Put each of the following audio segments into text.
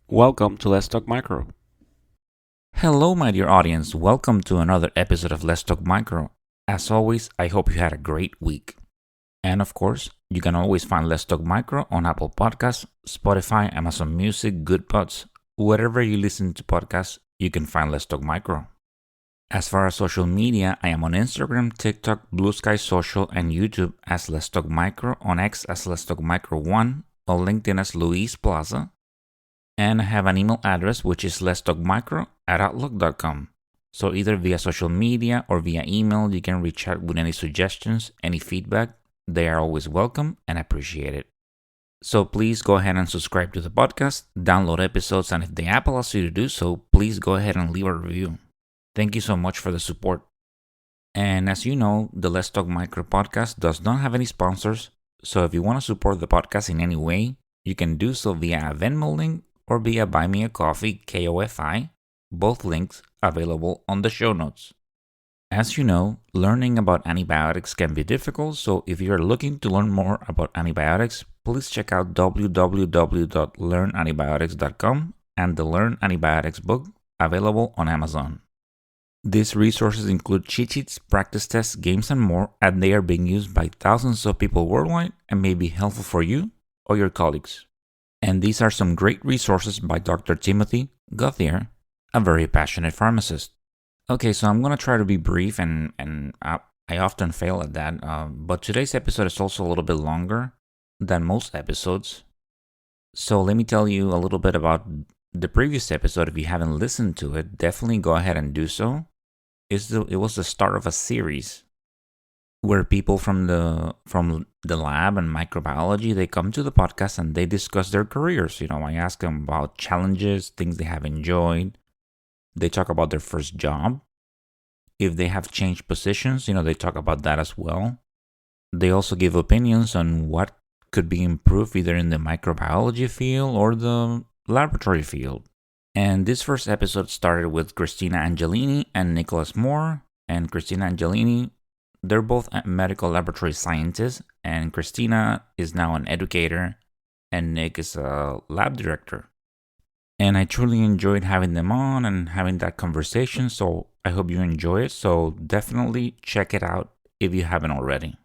Welcome to Let's Talk Micro. Hello, my dear audience. Welcome to another episode of Let's Talk Micro. As always, I hope you had a great week. And of course, you can always find Let's Talk Micro on Apple Podcasts, Spotify, Amazon Music, GoodPods. Wherever you listen to podcasts, you can find Let's Talk Micro. As far as social media, I am on Instagram, TikTok, Blue Sky Social, and YouTube as Let's Talk Micro, on X as Let's Talk Micro 1, on LinkedIn as Luis Plaza, and I have an email address which is letstalkmicro@outlook.com. So either via social media or via email, you can reach out with any suggestions, any feedback. They are always welcome and appreciated. So please go ahead and subscribe to the podcast, download episodes, and if the app allows you to do so, please go ahead and leave a review. Thank you so much for the support. And as you know, the Let's Talk Micro podcast does not have any sponsors. So if you want to support the podcast in any way, you can do so via a Venmo link or via Buy Me a Coffee, KOFI, both links available on the show notes. As you know, learning about antibiotics can be difficult, so if you are looking to learn more about antibiotics, please check out www.learnantibiotics.com and the Learn Antibiotics book available on Amazon. These resources include cheat sheets, practice tests, games, and more, and they are being used by thousands of people worldwide and may be helpful for you or your colleagues. And these are some great resources by Dr. Timothy Gauthier, a very passionate pharmacist. Okay, so I'm going to try to be brief, and I often fail at that, but today's episode is also a little bit longer than most episodes. So let me tell you a little bit about the previous episode. If you haven't listened to it, definitely go ahead and do so. It was the start of a series where people from the lab and microbiology, they come to the podcast and they discuss their careers. I ask them about challenges, things they have enjoyed. They talk about their first job. If they have changed positions, they talk about that as well. They also give opinions on what could be improved either in the microbiology field or the laboratory field. And this first episode started with Christina Angelini and Nicholas Moore. And Christina Angelini, they're both medical laboratory scientists, and Christina is now an educator, and Nick is a lab director. And I truly enjoyed having them on and having that conversation, so I hope you enjoy it. So definitely check it out if you haven't already.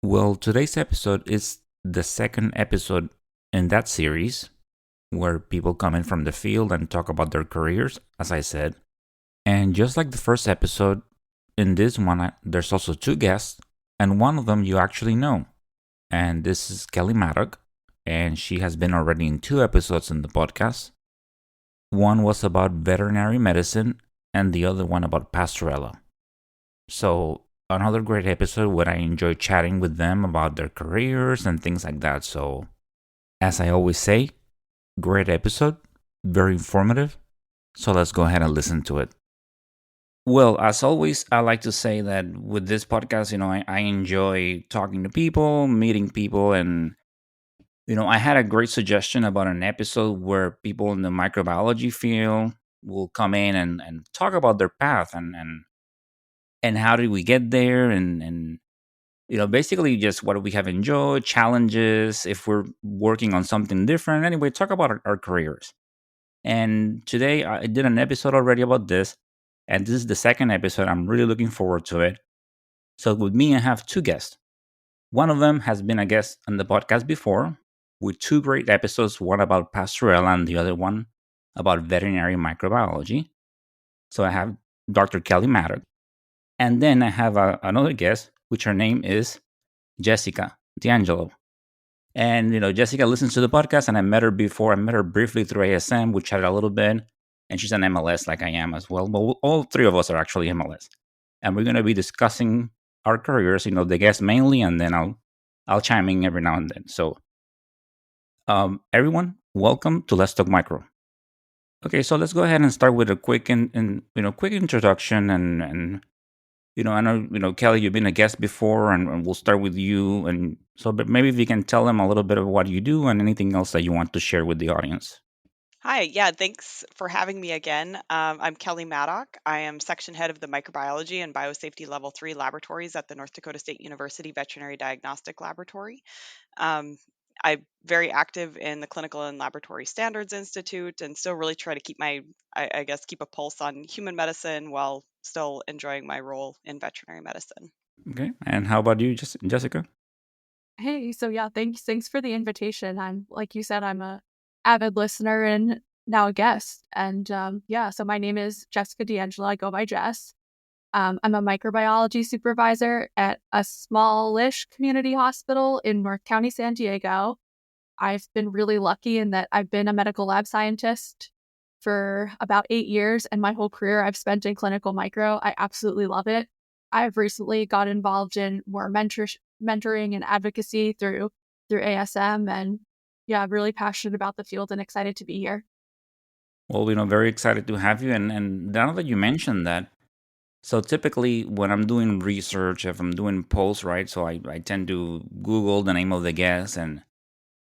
Well, today's episode is the second episode in that series where people come in from the field and talk about their careers, as I said. And just like the first episode, in this one, there's also two guests, and one of them you actually know. And this is Kelli Maddock, and she has been already in two episodes in the podcast. One was about veterinary medicine, and the other one about pastorella. So, another great episode where I enjoy chatting with them about their careers and things like that. So, as I always say, great episode, very informative. So, let's go ahead and listen to it. Well, as always, I like to say that with this podcast, I enjoy talking to people, meeting people, and, I had a great suggestion about an episode where people in the microbiology field will come in and talk about their path and how did we get there and basically just what we have enjoyed, challenges, if we're working on something different. Anyway, talk about our careers. And today I did an episode already about this, and this is the second episode. I'm really looking forward to it. So with me, I have two guests. One of them has been a guest on the podcast before with two great episodes, one about pastorella and the other one about veterinary microbiology. So I have Dr. Kelli Maddock. And then I have another guest, which her name is Jessica D'Angelo. And, Jessica listens to the podcast, and I met her before. I met her briefly through ASM. We chatted a little bit, and she's an MLS like I am as well. Well, all three of us are actually MLS. And we're going to be discussing our careers, the guests mainly, and then I'll chime in every now and then. So, everyone, welcome to Let's Talk Micro. Okay, so let's go ahead and start with a quick quick introduction and I know, Kelli, you've been a guest before, and we'll start with you. And so, but maybe if you can tell them a little bit of what you do and anything else that you want to share with the audience. Hi, yeah, thanks for having me again. I'm Kelli Maddock. I am section head of the Microbiology and Biosafety Level 3 laboratories at the North Dakota State University Veterinary Diagnostic Laboratory. Um, I'm very active in the Clinical and Laboratory Standards Institute and still really try to keep I guess, keep a pulse on human medicine while still enjoying my role in veterinary medicine. Okay. And how about you, Jessica? Hey, so yeah, thanks for the invitation. I'm like you said, I'm a avid listener and now a guest. And yeah, so my name is Jessica D'Angelo. I go by Jess. I'm a microbiology supervisor at a smallish community hospital in North County, San Diego. I've been really lucky in that I've been a medical lab scientist for about 8 years, and my whole career I've spent in clinical micro. I absolutely love it. I've recently got involved in more mentoring and advocacy through ASM, and yeah, I'm really passionate about the field and excited to be here. Well, very excited to have you. And now that you mentioned that, so typically when I'm doing research, if I'm doing polls, right? So I tend to Google the name of the guest, and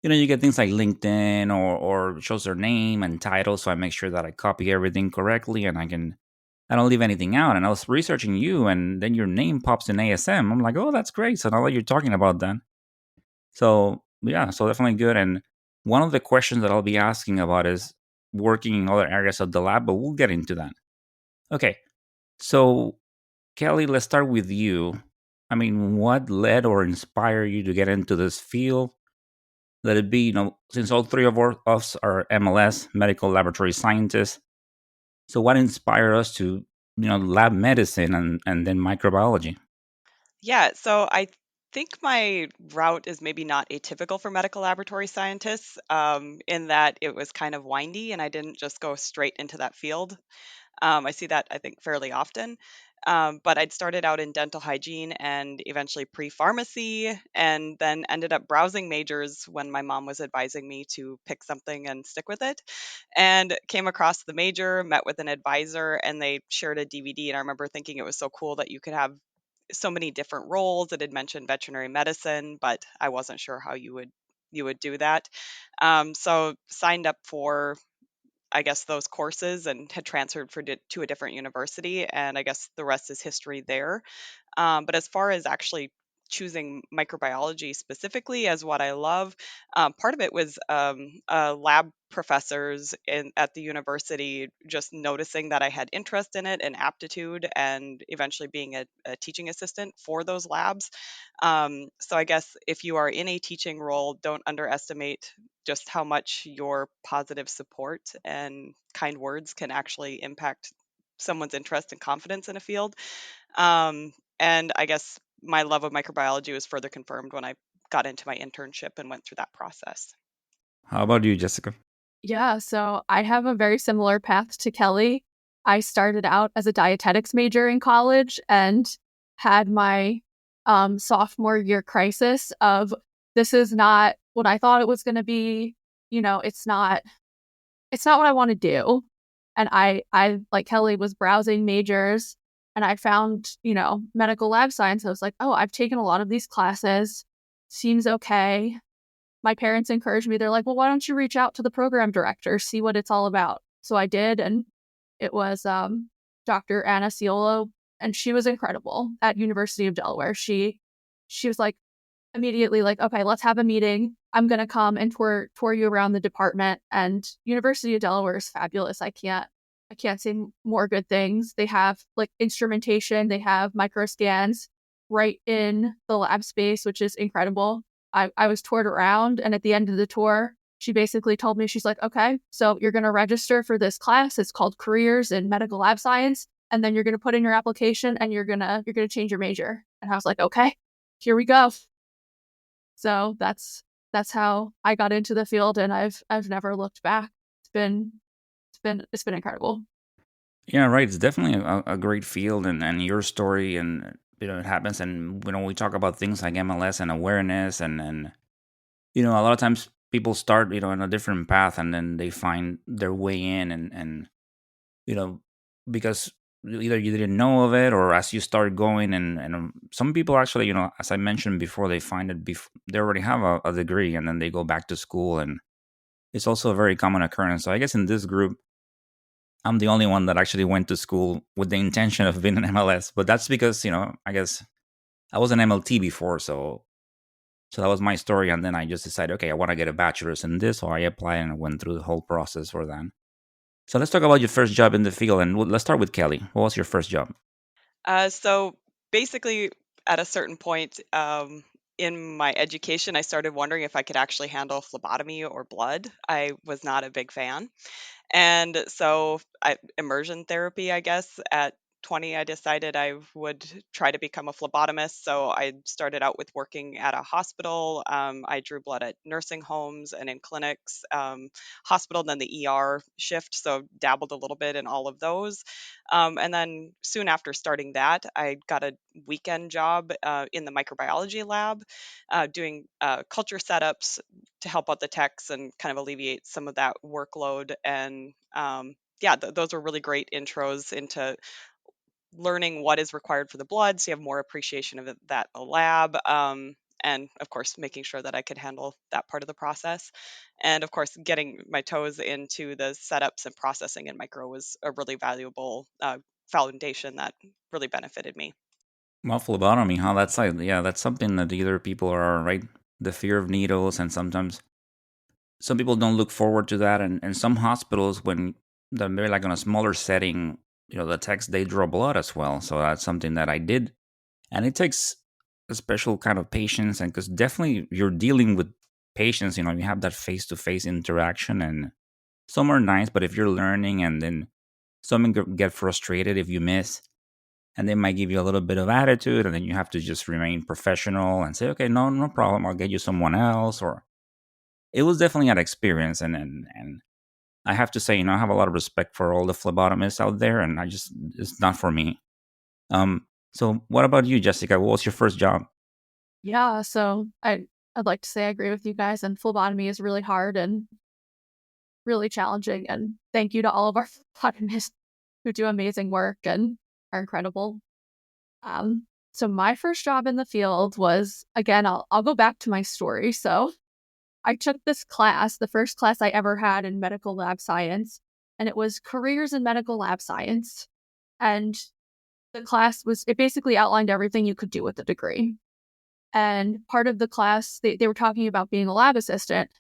you get things like LinkedIn or shows their name and title. So I make sure that I copy everything correctly and I don't leave anything out. And I was researching you, and then your name pops in ASM. I'm like, oh, that's great. So now that you're talking about that, so yeah, so definitely good. And one of the questions that I'll be asking about is working in other areas of the lab, but we'll get into that. Okay, so Kelli, let's start with you. I mean, what led or inspired you to get into this field? Let it be, since all three of us are MLS, medical laboratory scientists. So, what inspired us to, lab medicine and then microbiology? Yeah, so I think my route is maybe not atypical for medical laboratory scientists, in that it was kind of windy and I didn't just go straight into that field. I see that, I think, fairly often. But I'd started out in dental hygiene and eventually pre pharmacy, and then ended up browsing majors when my mom was advising me to pick something and stick with it. And came across the major, met with an advisor, and they shared a DVD. And I remember thinking it was so cool that you could have so many different roles. It had mentioned veterinary medicine, but I wasn't sure how you would do that. So signed up for, I guess, those courses and had transferred to a different university. And I guess the rest is history there. But as far as actually choosing microbiology specifically as what I love, part of it was lab professors at the university just noticing that I had interest in it and aptitude, and eventually being a teaching assistant for those labs. So I guess if you are in a teaching role, don't underestimate just how much your positive support and kind words can actually impact someone's interest and confidence in a field. And I guess my love of microbiology was further confirmed when I got into my internship and went through that process. How about you, Jessica? Yeah, so I have a very similar path to Kelli. I started out as a dietetics major in college and had my sophomore year crisis of this is not what I thought it was going to be. It's not what I want to do. And I like Kelli was browsing majors and I found, medical lab science. I was like, oh, I've taken a lot of these classes. Seems okay. My parents encouraged me. They're like, well, why don't you reach out to the program director, see what it's all about? So I did, and it was Dr. Anna Ciolo, and she was incredible at University of Delaware. She was like immediately like, okay, let's have a meeting. I'm gonna come and tour you around the department. And University of Delaware is fabulous. I can't say more good things. They have like instrumentation, they have micro scans right in the lab space, which is incredible. I was toured around, and at the end of the tour, she basically told me, she's like, okay, so you're going to register for this class. It's called Careers in Medical Lab Science. And then you're going to put in your application and you're going to change your major. And I was like, okay, here we go. So that's how I got into the field, and I've never looked back. It's been incredible. Yeah, right. It's definitely a great field, and your story, and it happens, and we talk about things like MLS and awareness, and a lot of times people start in a different path, and then they find their way in, and you know because either you didn't know of it, or as you start going, and some people actually, as I mentioned before, they find it they already have a degree, and then they go back to school, and it's also a very common occurrence. So I guess in this group, I'm the only one that actually went to school with the intention of being an MLS, but that's because I guess I was an MLT before, so So that was my story. And then I just decided, okay, I want to get a bachelor's in this. So I applied and I went through the whole process for that. So let's talk about your first job in the field. And let's start with Kelly. What was your first job? So basically, at a certain point in my education, I started wondering if I could actually handle phlebotomy or blood. I was not a big fan. And so immersion therapy, I guess, at 20, I decided I would try to become a phlebotomist. So I started out with working at a hospital. I drew blood at nursing homes and in clinics, hospital, and then the ER shift. So dabbled a little bit in all of those. And then soon after starting that, I got a weekend job in the microbiology lab, doing culture setups to help out the techs and kind of alleviate some of that workload. And yeah, those were really great intros into learning what is required for the blood, so you have more appreciation of that in the lab. And of course, making sure that I could handle that part of the process. And of course, getting my toes into the setups and processing in micro was a really valuable foundation that really benefited me. Well, phlebotomy, huh? That's like, yeah, that's something that either people are, right? The fear of needles, and sometimes some people don't look forward to that. And some hospitals, when they're like on a smaller setting, the techs, they draw blood as well. So that's something that I did. And it takes a special kind of patience. And because definitely you're dealing with patients, you have that face to face interaction. And some are nice, but if you're learning and then some get frustrated if you miss, and they might give you a little bit of attitude, and then you have to just remain professional and say, okay, no, no problem, I'll get you someone else. Or it was definitely an experience, and I have to say, I have a lot of respect for all the phlebotomists out there, and it's not for me. So what about you, Jessica? What was your first job? Yeah, so I'd like to say I agree with you guys, and phlebotomy is really hard and really challenging. And thank you to all of our phlebotomists who do amazing work and are incredible. So my first job in the field was, again, I'll go back to my story. So I took this class, the first class I ever had in medical lab science, and it was careers in medical lab science. And the class it basically outlined everything you could do with a degree. And part of the class, they were talking about being a lab assistant.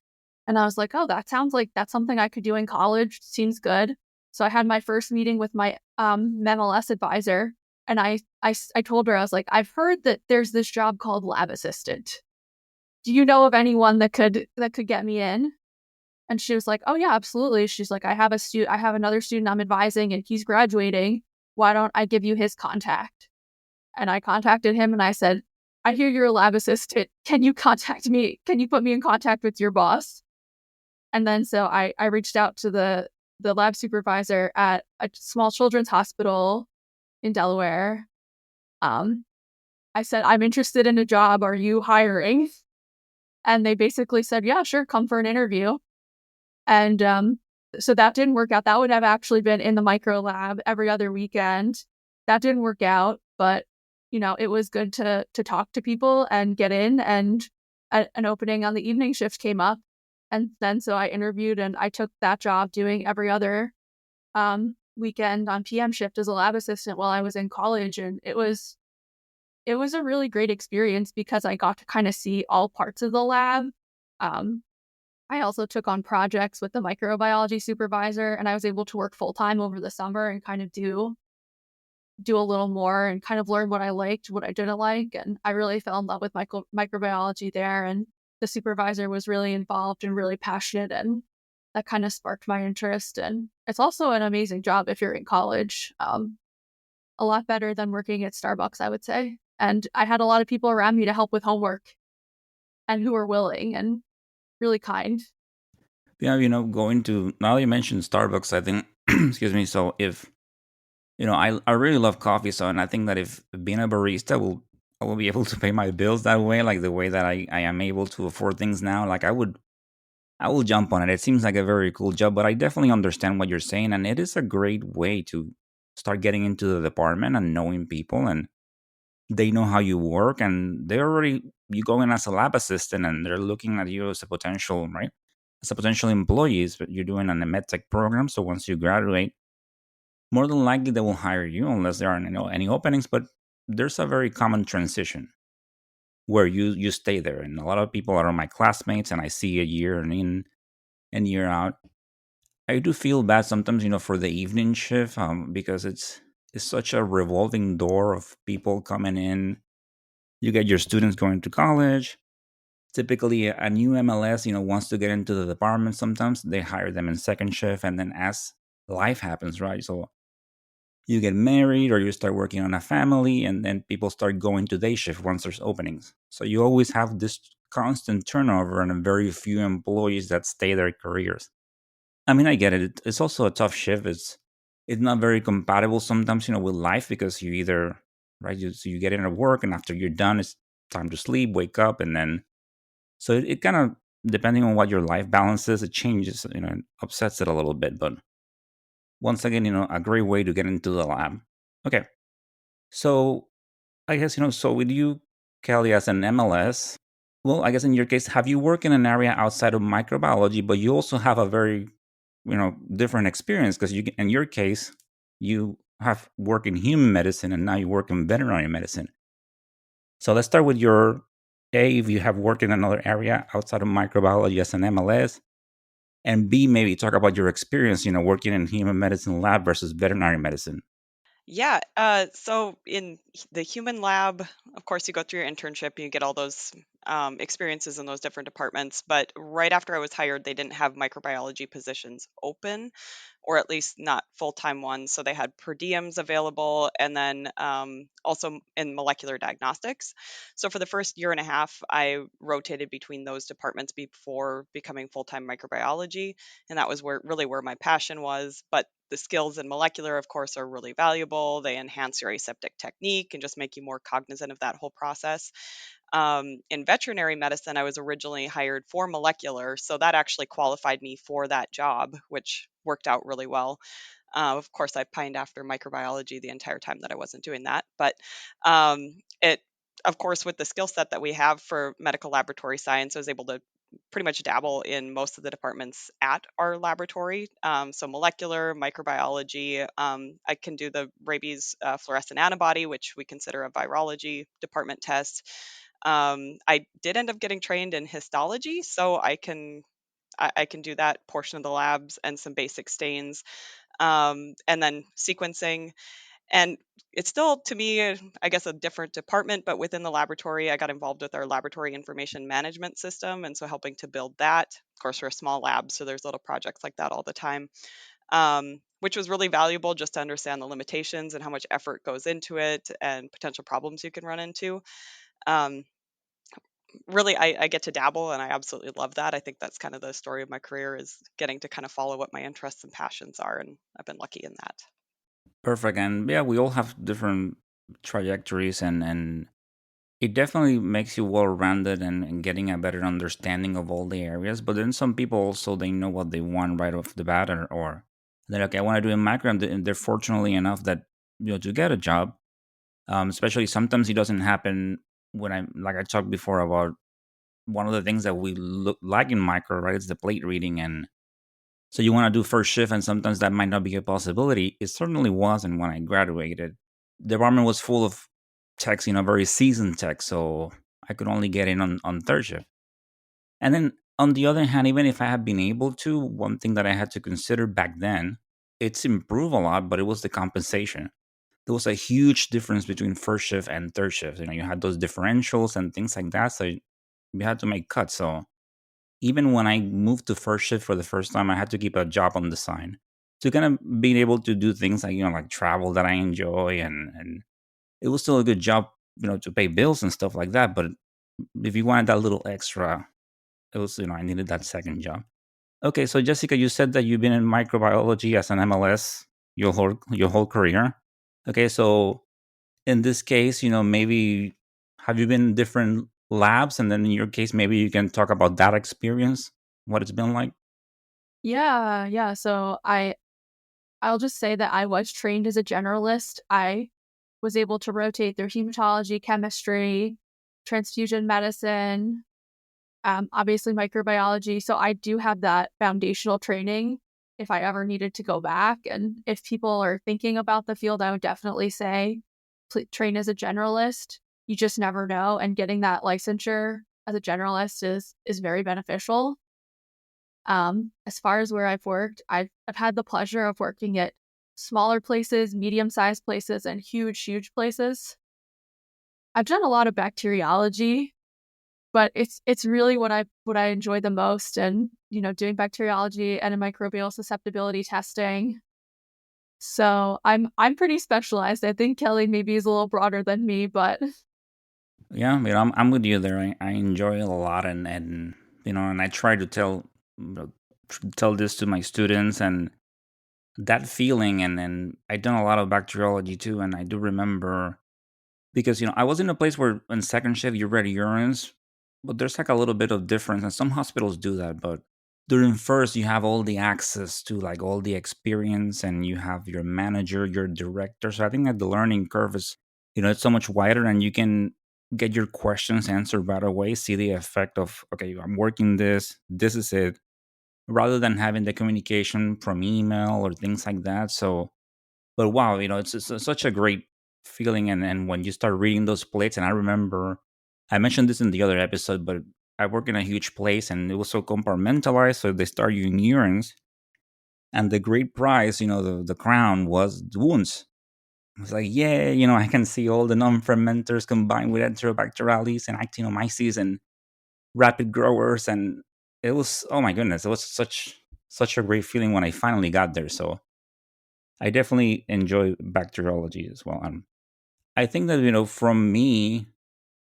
And I was like, oh, that sounds like that's something I could do in college. Seems good. So I had my first meeting with my MLS advisor. And I told her, I was like, I've heard that there's this job called lab assistant. Do you know of anyone that could get me in? And she was like, oh yeah, absolutely. She's like, I have another student I'm advising and he's graduating. Why don't I give you his contact? And I contacted him and I said, I hear you're a lab assistant. Can you contact me? Can you put me in contact with your boss? And then so I reached out to the lab supervisor at a small children's hospital in Delaware. I said, I'm interested in a job. Are you hiring? And they basically said, yeah, sure, come for an interview. And so that didn't work out. That would have actually been in the micro lab every other weekend. That didn't work out, but it was good to talk to people and get in, and an opening on the evening shift came up. And then so I interviewed and I took that job doing every other weekend on PM shift as a lab assistant while I was in college. And it was a really great experience because I got to kind of see all parts of the lab. I also took on projects with the microbiology supervisor, and I was able to work full time over the summer and kind of do a little more and kind of learn what I liked, what I didn't like. And I really fell in love with microbiology there. And the supervisor was really involved and really passionate, and that kind of sparked my interest. And it's also an amazing job if you're in college. A lot better than working at Starbucks, I would say. And I had a lot of people around me to help with homework and who were willing and really kind. Yeah, going to, now that you mentioned Starbucks, I think, excuse me, so if, I really love coffee, so, and I think that if being a barista I will be able to pay my bills that way, like the way that I am able to afford things now, like I will jump on it. It seems like a very cool job, but I definitely understand what you're saying, and it is a great way to start getting into the department and knowing people, and they know how you work, and you go in as a lab assistant, and they're looking at you as a potential, right, as a potential employees, but you're doing an medtech program. So once you graduate, more than likely they will hire you unless there are any openings. But there's a very common transition. where you stay there. And a lot of people are my classmates, and I see a year in and year out. I do feel bad sometimes, for the evening shift, because it's such a revolving door of people coming in. You get your students going to college. Typically, a new MLS, wants to get into the department. Sometimes they hire them in second shift, and then as life happens, right? So you get married or you start working on a family, and then people start going to day shift once there's openings. So you always have this constant turnover and very few employees that stay their careers. I mean, I get it. It's also a tough shift. It's not very compatible sometimes, with life, because you either, right, so you get into work, and after you're done, it's time to sleep, wake up, and then so it kind of, depending on what your life balance is, it changes, and upsets it a little bit. But once again, a great way to get into the lab. Okay, so I guess, so with you, Kelly, as an MLS, well, I guess in your case, have you worked in an area outside of microbiology, but you also have a very, different experience, because in your case, you have worked in human medicine and now you work in veterinary medicine. So let's start with your A, if you have worked in another area outside of microbiology as an MLS, and B, maybe talk about your experience, working in human medicine lab versus veterinary medicine. Yeah. So in the human lab, of course, you go through your internship and you get all those experiences in those different departments. But right after I was hired, they didn't have microbiology positions open, or at least not full time ones. So they had per diems available, and then also in molecular diagnostics. So for the first year and a half, I rotated between those departments before becoming full time microbiology, and that was where my passion was. But the skills in molecular, of course, are really valuable. They enhance your aseptic technique and just make you more cognizant of that whole process. In veterinary medicine, I was originally hired for molecular, so that actually qualified me for that job, which worked out really well. Of course, I pined after microbiology the entire time that I wasn't doing that, but it, of course, with the skill set that we have for medical laboratory science, I was able to pretty much dabble in most of the departments at our laboratory. So molecular, microbiology. I can do the rabies fluorescent antibody, which we consider a virology department test. I did end up getting trained in histology, so I can do that portion of the labs and some basic stains, and then sequencing. And it's still, to me, I guess, a different department, but within the laboratory, I got involved with our laboratory information management system. And so helping to build that. Of course, we're a small lab, so there's little projects like that all the time, which was really valuable just to understand the limitations and how much effort goes into it and potential problems you can run into. Um, Really, I get to dabble and I absolutely love that. I think that's kind of the story of my career, is getting to kind of follow what my interests and passions are. And I've been lucky in that. Perfect. And yeah, we all have different trajectories, and it definitely makes you well rounded, and getting a better understanding of all the areas. But then some people also, they know what they want right off the bat, or they're like, I want to do a macro, and they're fortunately enough that, to get a job. Especially sometimes it doesn't happen when I talked before about one of the things that we look like in micro, right? It's the plate reading, and so you want to do first shift, and sometimes that might not be a possibility. It certainly wasn't when I graduated. The department was full of techs, very seasoned techs, so I could only get in on third shift. And then on the other hand, even if I had been able to, one thing that I had to consider back then, it's improved a lot, but it was the compensation. There was a huge difference between first shift and third shift. You had those differentials and things like that, so you had to make cuts. So even when I moved to first shift for the first time, I had to keep a job on the side to kind of being able to do things like, like travel that I enjoy, and it was still a good job, to pay bills and stuff like that. But if you wanted that little extra, it was, I needed that second job. Okay, so Jessica, you said that you've been in microbiology as an MLS your whole career. Okay, so in this case, maybe have you been in different labs, and then in your case, maybe you can talk about that experience, what it's been like. Yeah. So I'll just say that I was trained as a generalist. I was able to rotate through hematology, chemistry, transfusion medicine, obviously microbiology. So I do have that foundational training if I ever needed to go back. And if people are thinking about the field, I would definitely say train as a generalist. you just never know. And getting that licensure as a generalist is very beneficial. As far as where I've worked, I've had the pleasure of working at smaller places, medium-sized places, and huge places. I've done a lot of bacteriology, but it's really what I enjoy the most, and doing bacteriology and microbial susceptibility testing. So I'm pretty specialized. I think Kelly maybe is a little broader than me, but Yeah, I'm with you there. I enjoy it a lot, and I try to tell this to my students, and that feeling, and I done a lot of bacteriology too, and I do remember because I was in a place where in second shift you read urines, but there's like a little bit of difference, and some hospitals do that, but during first you have all the access to like all the experience, and you have your manager, your director. So I think that the learning curve is it's so much wider, and you can get your questions answered right away, see the effect of, okay, I'm working this is it, rather than having the communication from email or things like that. So but wow, it's such a great feeling, and when you start reading those plates, and I remember I mentioned this in the other episode, but I work in a huge place, and it was so compartmentalized, so they start using urines, and the great prize, the crown was the wounds. I was like, yeah, I can see all the non-fermenters combined with enterobacterialis and actinomyces and rapid growers, and it was, oh my goodness, it was such a great feeling when I finally got there. So I definitely enjoy bacteriology as well. I think that from me,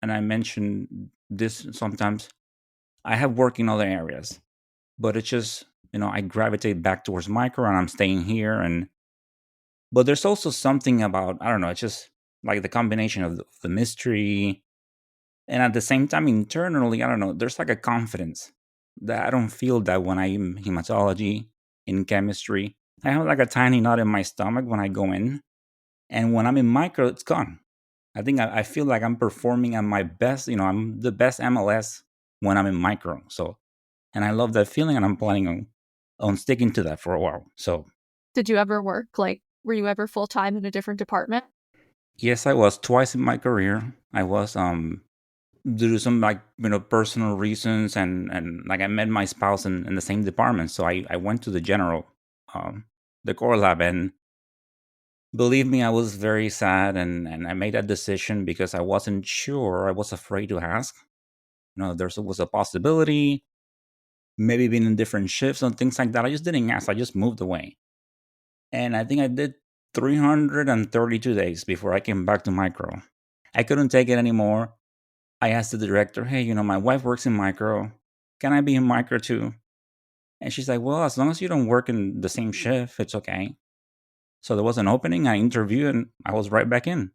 and I mention this sometimes, I have worked in other areas, but it's just I gravitate back towards micro, and I'm staying here. And but there's also something about, I don't know, it's just like the combination of the mystery, and at the same time internally, I don't know, there's like a confidence that I don't feel that when I'm in hematology, in chemistry. I have like a tiny knot in my stomach when I go in, and when I'm in micro, it's gone. I think I feel like I'm performing at my best. I'm the best MLS when I'm in micro. So, and I love that feeling, and I'm planning on sticking to that for a while. So, did you ever work were you ever full time in a different department? yes, I was twice in my career. I was due to some like personal reasons, and like I met my spouse in the same department, so I went to the general, um, the core lab, and believe me, I was very sad, and I made that decision because I wasn't sure. I was afraid to ask. There was a possibility, maybe being in different shifts and things like that. I just didn't ask. I just moved away. And I think I did 332 days before I came back to micro. I couldn't take it anymore. I asked the director, hey, my wife works in micro. Can I be in micro too? And she's like, well, as long as you don't work in the same shift, it's okay. So there was an opening. I interviewed, and I was right back in.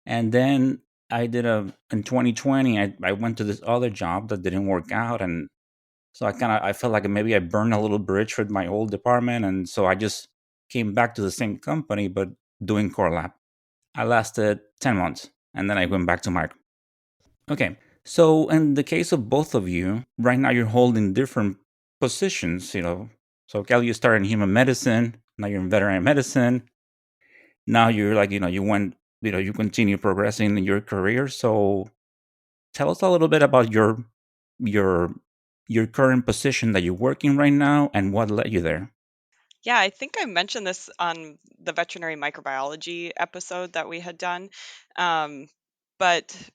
And then I did in 2020, I went to this other job that didn't work out. And so I felt like maybe I burned a little bridge with my old department. And so I just came back to the same company, but doing core lab. I lasted 10 months, and then I went back to micro. Okay. So in the case of both of you, right now you're holding different positions, So Kelly, you started in human medicine, now you're in veterinary medicine. Now you're like, you went, you continue progressing in your career. So tell us a little bit about your your current position that you're working right now and what led you there. Yeah, I think I mentioned this on the veterinary microbiology episode that we had done. But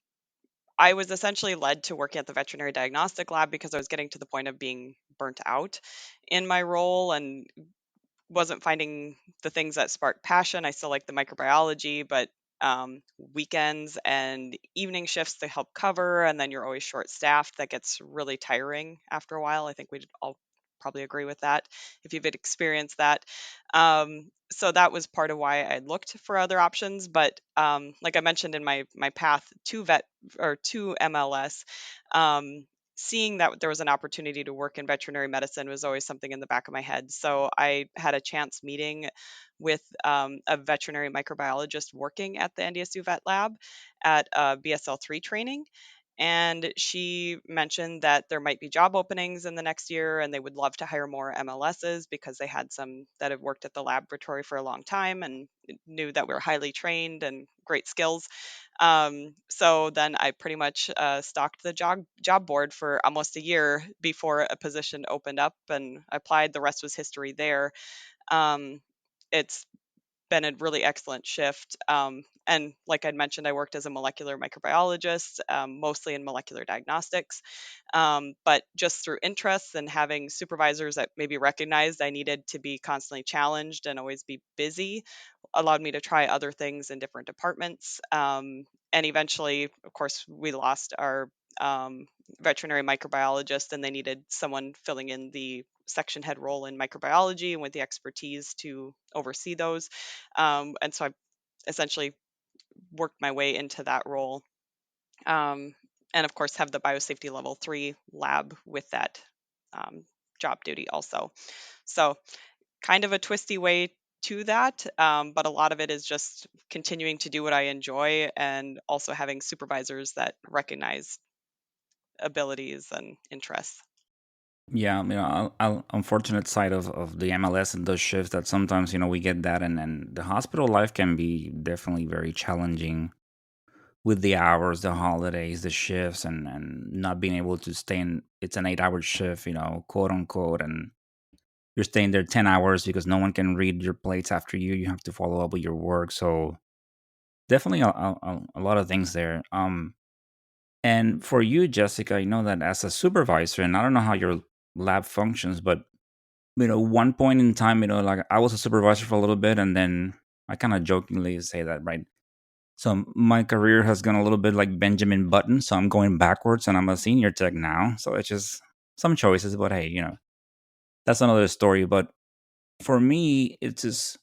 I was essentially led to working at the veterinary diagnostic lab because I was getting to the point of being burnt out in my role and wasn't finding the things that spark passion. I still like the microbiology, but weekends and evening shifts to help cover, and then you're always short staffed. That gets really tiring after a while. I think we'd all probably agree with that if you've experienced that. So that was part of why I looked for other options. But like I mentioned in my path to vet or to MLS, um, seeing that there was an opportunity to work in veterinary medicine was always something in the back of my head. So I had a chance meeting with a veterinary microbiologist working at the NDSU Vet Lab at BSL 3 training. And she mentioned that there might be job openings in the next year and they would love to hire more MLSs because they had some that have worked at the laboratory for a long time and knew that we were highly trained and great skills. So then I pretty much stalked the job board for almost a year before a position opened up and applied. The rest was history there. Um, it's been a really excellent shift. And like I'd mentioned, I worked as a molecular microbiologist, mostly in molecular diagnostics. But just through interests and having supervisors that maybe recognized I needed to be constantly challenged and always be busy allowed me to try other things in different departments. And eventually, of course, we lost our um, veterinary microbiologist, and they needed someone filling in the section head role in microbiology and with the expertise to oversee those. And so I essentially worked my way into that role. Um, and of course, have the biosafety level 3 lab with that um, job duty also. So, kind of a twisty way to that, but a lot of it is just continuing to do what I enjoy and also having supervisors that recognize abilities and interests. Yeah, unfortunate side of the MLS and those shifts that sometimes, we get that, and the hospital life can be definitely very challenging with the hours, the holidays, the shifts, and not being able to stay in. It's an 8 hour shift, quote unquote, and you're staying there 10 hours because no one can read your plates after you. You have to follow up with your work. So definitely a lot of things there. And for you, Jessica, I know that as a supervisor, and I don't know how your lab functions, but one point in time, like I was a supervisor for a little bit, and then I kind of jokingly say that, right? So my career has gone a little bit like Benjamin Button, so I'm going backwards, and I'm a senior tech now. So it's just some choices, but hey, that's another story. But for me, it's just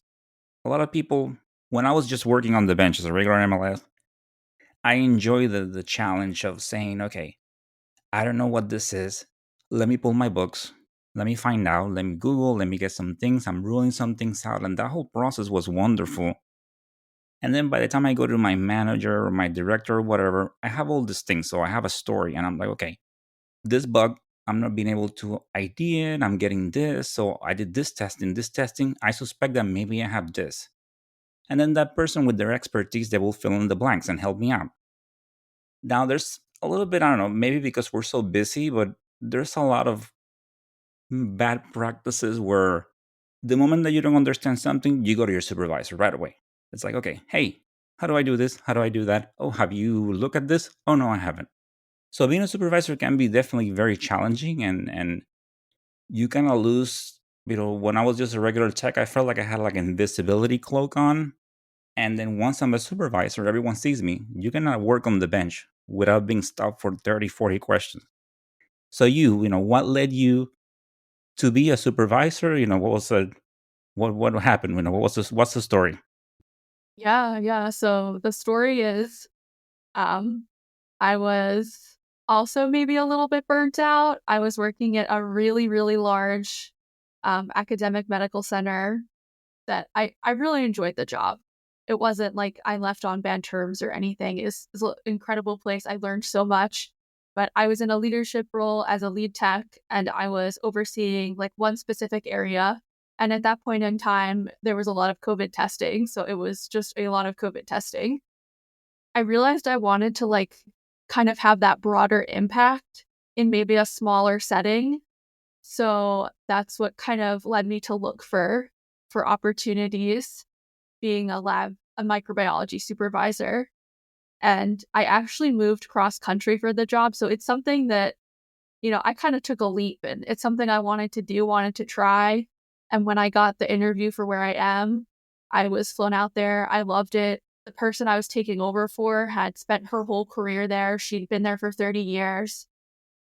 a lot of people. When I was just working on the bench as a regular MLS, I enjoy the challenge of saying, okay, I don't know what this is. Let me pull my books. Let me find out. Let me Google. Let me get some things. I'm ruling some things out. And that whole process was wonderful. And then by the time I go to my manager or my director or whatever, I have all these things. So I have a story and I'm like, okay, this bug, I'm not being able to ID it. I'm getting this. So I did this testing, this testing. I suspect that maybe I have this. And then that person with their expertise, they will fill in the blanks and help me out. Now there's a little bit, I don't know, maybe because we're so busy, but there's a lot of bad practices where the moment that you don't understand something, you go to your supervisor right away. It's like, okay, hey, how do I do this? How do I do that? Oh, have you looked at this? Oh, no, I haven't. So being a supervisor can be definitely very challenging, and you kind of lose, when I was just a regular tech, I felt like I had like an invisibility cloak on. And then once I'm a supervisor, everyone sees me. You cannot work on the bench without being stopped for 30, 40 questions. So what led you to be a supervisor? What was what happened? What's the story? Yeah. So the story is, um, I was also maybe a little bit burnt out. I was working at a really, really large academic medical center that I really enjoyed the job. It wasn't like I left on bad terms or anything. It's an incredible place. I learned so much. But I was in a leadership role as a lead tech, and I was overseeing like one specific area. And at that point in time, there was a lot of COVID testing. So it was just a lot of COVID testing. I realized I wanted to like kind of have that broader impact in maybe a smaller setting. So that's what kind of led me to look for opportunities being a microbiology supervisor. And I actually moved cross country for the job. So it's something that, I kind of took a leap, and it's something I wanted to do, wanted to try. And when I got the interview for where I am, I was flown out there. I loved it. The person I was taking over for had spent her whole career there. She'd been there for 30 years.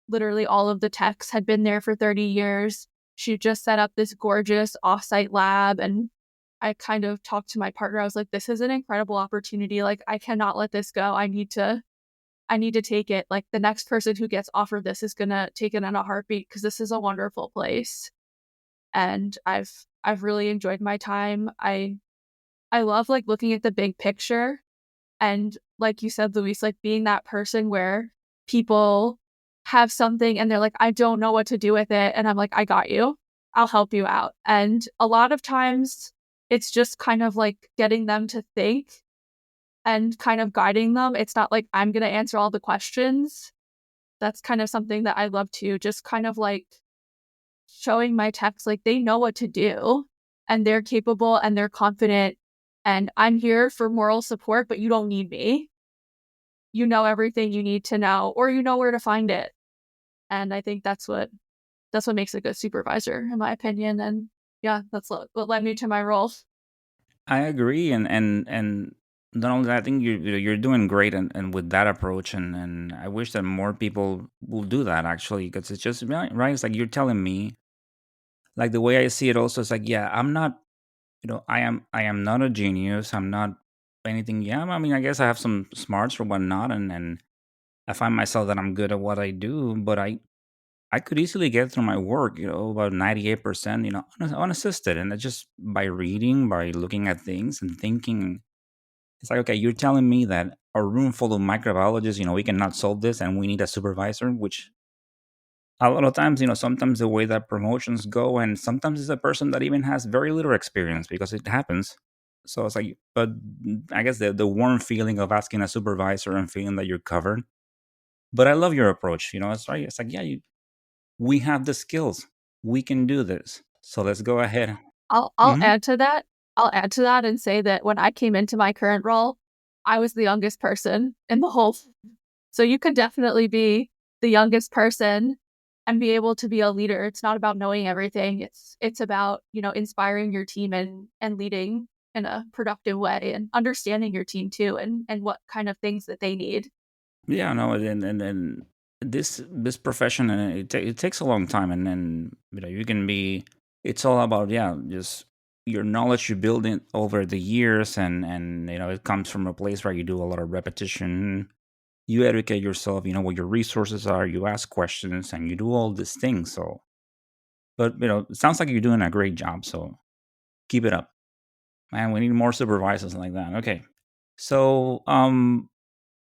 Literally all of the techs had been there for 30 years. She just set up this gorgeous offsite lab, and I kind of talked to my partner. I was like, this is an incredible opportunity. Like, I cannot let this go. I need to take it. Like, the next person who gets offered this is gonna take it in a heartbeat because this is a wonderful place. And I've really enjoyed my time. I love like looking at the big picture, and like you said, Luis, like being that person where people have something and they're like, I don't know what to do with it. And I'm like, I got you. I'll help you out. And a lot of times it's just kind of like getting them to think and kind of guiding them. It's not like I'm going to answer all the questions. That's kind of something that I love to just kind of like showing my techs like they know what to do and they're capable and they're confident. And I'm here for moral support, but you don't need me. You know everything you need to know, or you know where to find it. And I think that's what makes a good supervisor, in my opinion. And yeah, that's what led me to my role. I agree, and not only that, I think you're doing great, and with that approach, and I wish that more people will do that actually, because it's just right. It's like you're telling me, like the way I see it. Also, it's like, yeah, I'm not, I am not a genius. I'm not anything. Yeah, I mean, I guess I have some smarts or whatnot, and I find myself that I'm good at what I do, but I could easily get through my work, about 98%, unassisted. And it's just by reading, by looking at things and thinking. It's like, okay, you're telling me that a room full of microbiologists, we cannot solve this and we need a supervisor, which a lot of times, sometimes the way that promotions go, and sometimes it's a person that even has very little experience because it happens. So it's like, but I guess the warm feeling of asking a supervisor and feeling that you're covered. But I love your approach. It's right. It's like, yeah, we have the skills. We can do this. So let's go ahead. I'll Mhm. add to that. I'll add to that and say that when I came into my current role, I was the youngest person in the whole. So you could definitely be the youngest person and be able to be a leader. It's not about knowing everything. It's about, inspiring your team and leading in a productive way and understanding your team too and what kind of things that they need. Yeah, no, and this profession, it takes a long time, and then you can be. It's all about, yeah, just your knowledge you build it over the years, and it comes from a place where you do a lot of repetition. You educate yourself. You know what your resources are. You ask questions, and you do all these things. So, but it sounds like you're doing a great job. So keep it up, man. We need more supervisors like that. Okay, so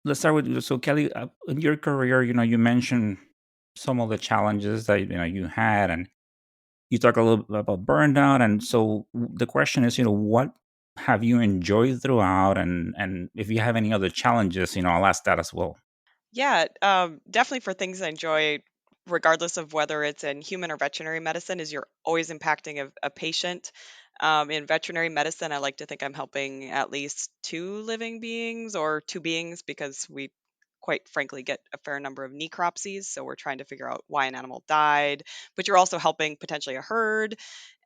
let's start with, so Kelly, in your career, you mentioned some of the challenges that you had, and you talk a little bit about burnout. And so the question is, what have you enjoyed throughout, and if you have any other challenges, I'll ask that as well. Yeah, definitely for things I enjoy, regardless of whether it's in human or veterinary medicine, is you're always impacting a patient. In veterinary medicine, I like to think I'm helping at least two living beings or two beings because we quite frankly get a fair number of necropsies. So we're trying to figure out why an animal died, but you're also helping potentially a herd.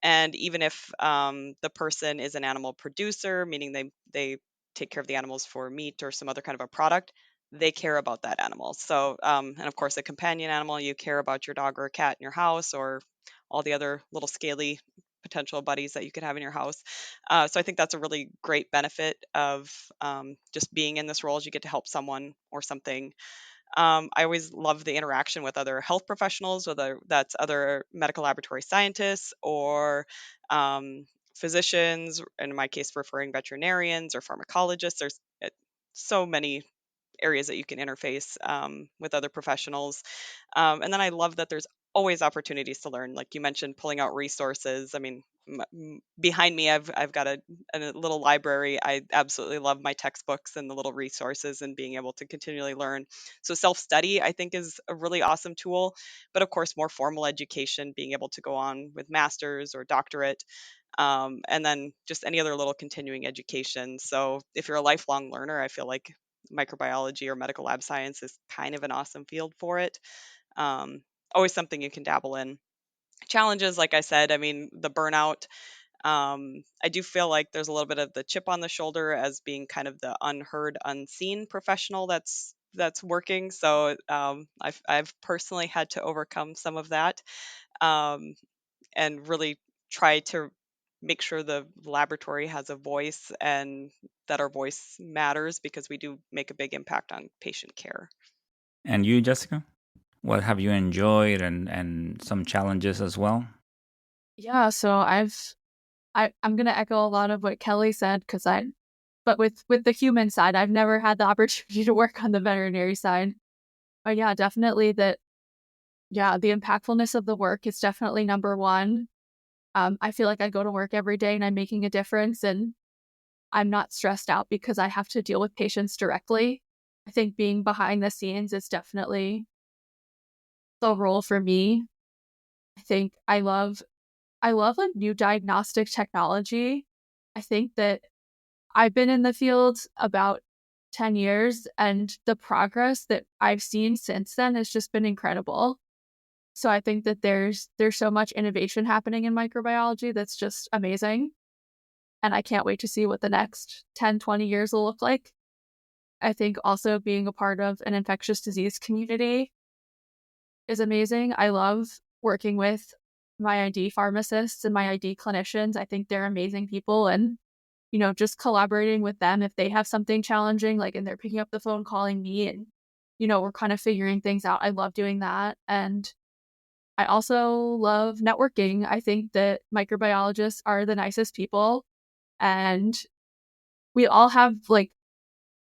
And even if the person is an animal producer, meaning they take care of the animals for meat or some other kind of a product, they care about that animal. So, and of course, a companion animal, you care about your dog or a cat in your house or all the other little scaly potential buddies that you could have in your house. So I think that's a really great benefit of just being in this role is you get to help someone or something. I always love the interaction with other health professionals, whether that's other medical laboratory scientists or physicians, in my case, referring veterinarians or pharmacologists. There's so many areas that you can interface with other professionals. And then I love that there's always opportunities to learn. Like you mentioned, pulling out resources. I mean, behind me, I've got a little library. I absolutely love my textbooks and the little resources and being able to continually learn. So self study, I think, is a really awesome tool. But of course, more formal education, being able to go on with masters or doctorate, and then just any other little continuing education. So if you're a lifelong learner, I feel like microbiology or medical lab science is kind of an awesome field for it. Um, Always something you can dabble in. Challenges, like I said, I mean, the burnout. I do feel like there's a little bit of the chip on the shoulder as being kind of the unheard, unseen professional that's working. So I've personally had to overcome some of that, um, and really try to make sure the laboratory has a voice and that our voice matters because we do make a big impact on patient care. And you, Jessica, what have you enjoyed, and some challenges as well? Yeah, so I'm gonna echo a lot of what Kelly said because but with the human side, I've never had the opportunity to work on the veterinary side. But yeah, definitely that. Yeah, the impactfulness of the work is definitely number one. I feel like I go to work every day and I'm making a difference, and I'm not stressed out because I have to deal with patients directly. I think being behind the scenes is definitely the role for me. I think I love like new diagnostic technology. I think that I've been in the field about 10 years, and the progress that I've seen since then has just been incredible. So I think that there's so much innovation happening in microbiology that's just amazing. And I can't wait to see what the next 10, 20 years will look like. I think also being a part of an infectious disease community is amazing. I love working with my ID pharmacists and my ID clinicians. I think they're amazing people, and just collaborating with them if they have something challenging, like, and they're picking up the phone calling me, and we're kind of figuring things out. I love doing that. And I also love networking. I think that microbiologists are the nicest people, and we all have like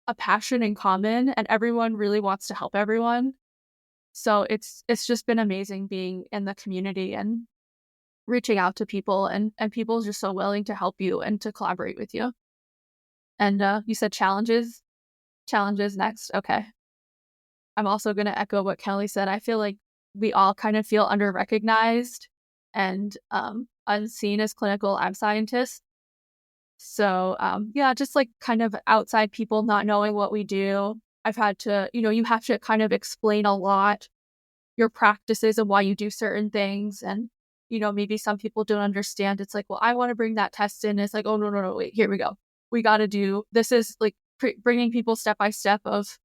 a passion in common, and everyone really wants to help everyone. So it's just been amazing being in the community and reaching out to people, and people just so willing to help you and to collaborate with you. And you said challenges next. Okay. I'm also going to echo what Kelly said. I feel like we all kind of feel under recognized and unseen as clinical lab scientists. So yeah, just like kind of outside people not knowing what we do. I've had to, you have to kind of explain a lot your practices and why you do certain things. And, maybe some people don't understand. It's like, well, I want to bring that test in. It's like, oh, no, no, no, wait, here we go. We got to do, this is like bringing people step by step of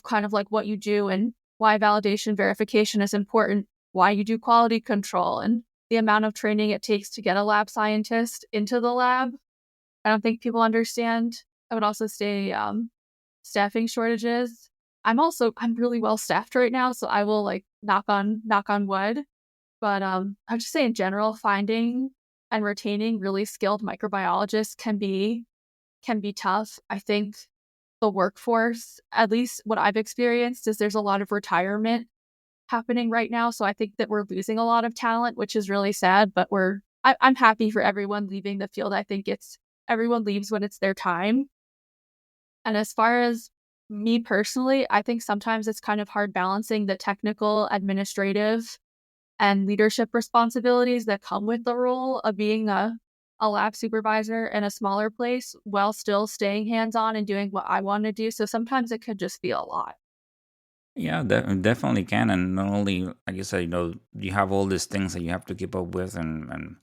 kind of like what you do and why validation verification is important, why you do quality control, and the amount of training it takes to get a lab scientist into the lab. I don't think people understand. I would also say staffing shortages. I'm really well staffed right now, so I will like knock on wood. But I would just say in general, finding and retaining really skilled microbiologists can be tough. I think the workforce, at least what I've experienced, is there's a lot of retirement happening right now. So I think that we're losing a lot of talent, which is really sad. But I'm happy for everyone leaving the field. I think it's everyone leaves when it's their time. And as far as me personally, I think sometimes it's kind of hard balancing the technical, administrative, and leadership responsibilities that come with the role of being a lab supervisor in a smaller place while still staying hands-on and doing what I want to do. So sometimes it could just be a lot. Yeah, definitely can. And not only, like you said, you have all these things that you have to keep up with, and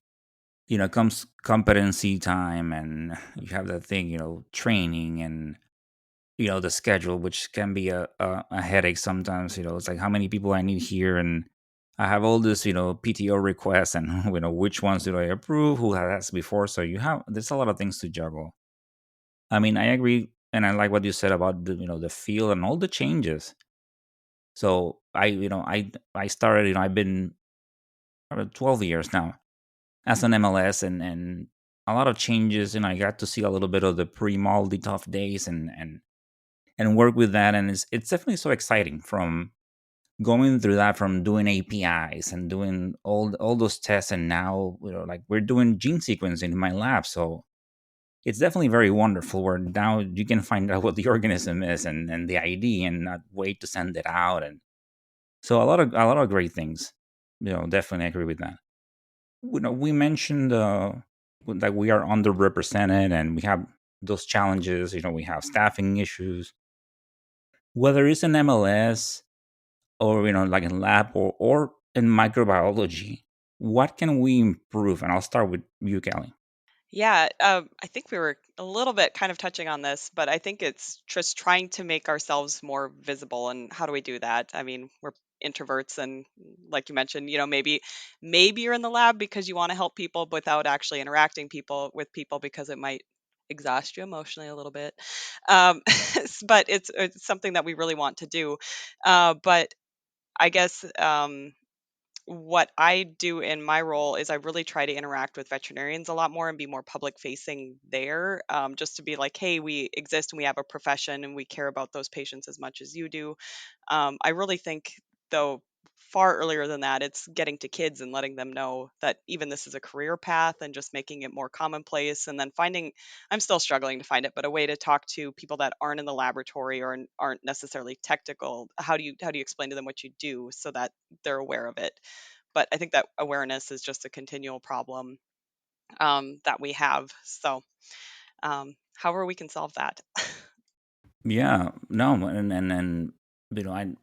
comes competency time, and you have that thing, training, and the schedule, which can be a headache sometimes. It's like how many people I need here, and I have all this, PTO requests, and which ones do I approve, who has asked before. So there's a lot of things to juggle. I mean, I agree, and I like what you said about the field and all the changes. So I started, I've been 12 years now as an MLS, and a lot of changes. I got to see a little bit of the pre-moldy tough days, and work with that, and it's definitely so exciting from going through that, from doing APIs and doing all those tests, and now like we're doing gene sequencing in my lab. So it's definitely very wonderful where now you can find out what the organism is, and the ID, and not wait to send it out. And so a lot of great things. Definitely agree with that. We mentioned that we are underrepresented, and we have those challenges. We have staffing issues. Whether it's an MLS, or like in lab, or in microbiology, what can we improve? And I'll start with you, Kelly. Yeah, I think we were a little bit kind of touching on this, but I think it's just trying to make ourselves more visible. And how do we do that? I mean, we're introverts, and like you mentioned, maybe you're in the lab because you want to help people without actually interacting people with people because it might exhaust you emotionally a little bit. But it's something that we really want to do. But I guess what I do in my role is I really try to interact with veterinarians a lot more and be more public facing there, just to be like, hey, we exist and we have a profession and we care about those patients as much as you do. I really think, though, far earlier than that, it's getting to kids and letting them know that even this is a career path and just making it more commonplace. And then finding, I'm still struggling to find it, but a way to talk to people that aren't in the laboratory or aren't necessarily technical. How do you explain to them what you do so that they're aware of it? But I think that awareness is just a continual problem that we have. So, however we can solve that. Yeah, no, and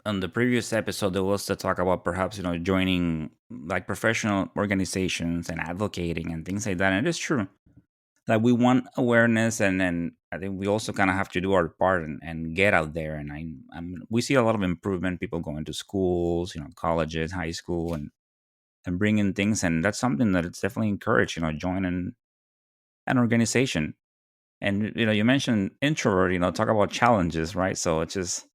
on the previous episode there was to talk about perhaps joining like professional organizations and advocating and things like that. And it is true, like we want awareness, and then I think we also kind of have to do our part and get out there. And we see a lot of improvement, people going to schools, colleges, high school, and bringing things, and that's something that it's definitely encouraged. Joining an organization. And you mentioned introvert, talk about challenges, right? So it's just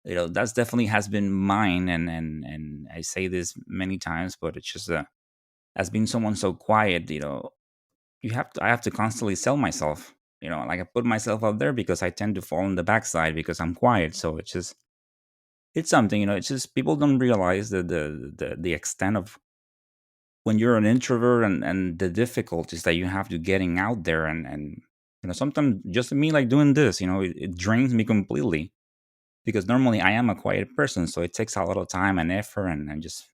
that's definitely has been mine, and I say this many times, but it's just as being someone so quiet, I have to constantly sell myself. Like I put myself out there because I tend to fall on the backside because I'm quiet. So it's something, it's just people don't realize the extent of when you're an introvert, and the difficulties that you have to getting out there, and sometimes just me like doing this, it drains me completely, because normally I am a quiet person, so it takes a lot of time and effort, and just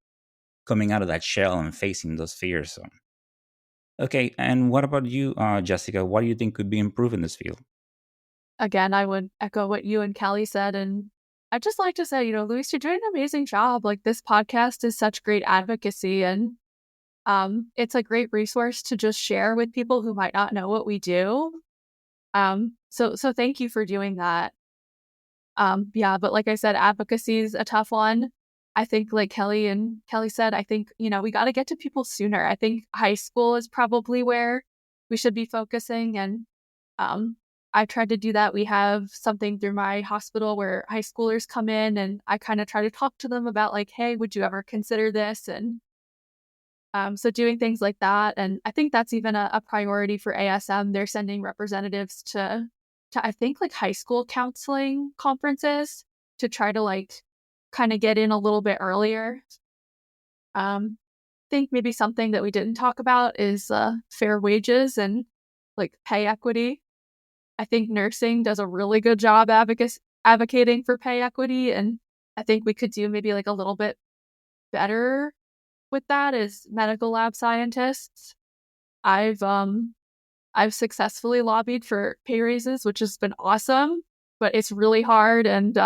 coming out of that shell and facing those fears. So okay, and what about you, Jessica? What do you think could be improved in this field? Again, I would echo what you and Kelly said. And I'd just like to say, Luis, you're doing an amazing job. Like, this podcast is such great advocacy, and it's a great resource to just share with people who might not know what we do. So thank you for doing that. Yeah, but like I said, advocacy is a tough one. I think, like Kelly said, I think, we got to get to people sooner. I think high school is probably where we should be focusing. And I tried to do that. We have something through my hospital where high schoolers come in, and I kind of try to talk to them about, like, hey, would you ever consider this? And so doing things like that. And I think that's even a priority for ASM. They're sending representatives to I think, like, high school counseling conferences to try to, like, kind of get in a little bit earlier. I think maybe something that we didn't talk about is fair wages and, like, pay equity. I think nursing does a really good job advocating for pay equity, and I think we could do maybe like a little bit better with that as medical lab scientists. I've I've successfully lobbied for pay raises, which has been awesome, but it's really hard, and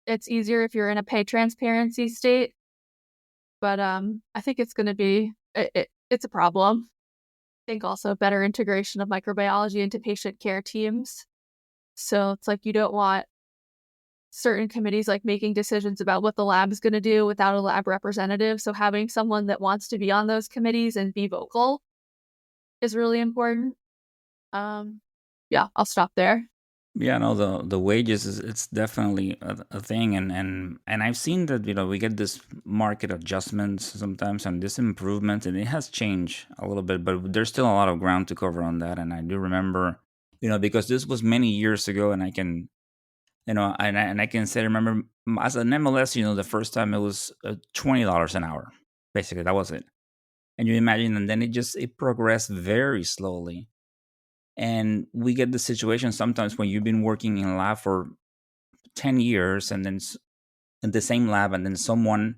it's easier if you're in a pay transparency state. But I think it's going to be it's a problem. I think also better integration of microbiology into patient care teams. So it's like you don't want certain committees like making decisions about what the lab is going to do without a lab representative. So having someone that wants to be on those committees and be vocal is really important. Yeah, I'll stop there. Yeah, no, the wages is it's definitely a thing, and I've seen that we get this market adjustments sometimes and this improvement, and it has changed a little bit, but there's still a lot of ground to cover on that. And I do remember, because this was many years ago, and I can, and I can say remember as an MLS, the first time it was $20 an hour, basically that was it. And you imagine, and then it progressed very slowly. And we get the situation sometimes when you've been working in a lab for 10 years, and then in the same lab, and then someone,